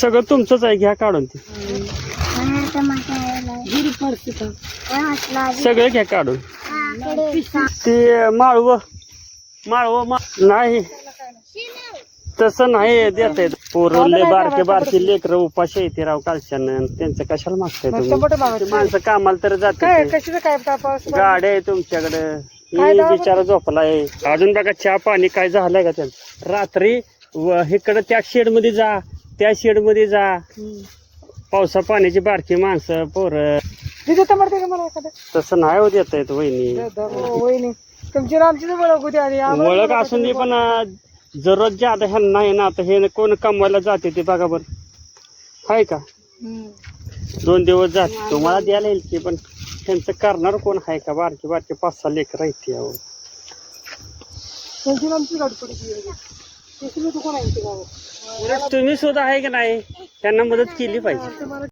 सगळं तुमचंच आहे, घ्या काढून ते सगळं घ्या काढून. ते माळव नाही तसं नाही देत आहेत. पोरले बारके बारके लेकर उपाशी येते राव कालच्यानं, त्यांचं कशाला मागताय तुम्ही? माणसं कामाला तर जाते, गाड्या आहे तुमच्याकडे, ही बिचारा झोपलाय अजून. बघा चहा पाणी काय झालंय का त्यांचं? रात्री इकडं त्या शेड मध्ये जा, त्या शेड मध्ये जा, पावसा पाण्याची बारकी माणसं पोरं तसं नाही होत येत आहेत. वहिनी तुमची आमची ओळख असून दे, पण जरूरत ज्यादा ह्यांना आहे ना. आता हे कोण कमवायला जाते ते बघा बरं, हाय का? 2 दिवस जाते, तुम्हाला द्यायला येईल की, पण त्यांचं करणार कोण आहे का? बारकी बारकी 5-6 लेकर राहते. तुम्ही सुद्धा आहे की नाही, त्यांना मदत केली पाहिजे.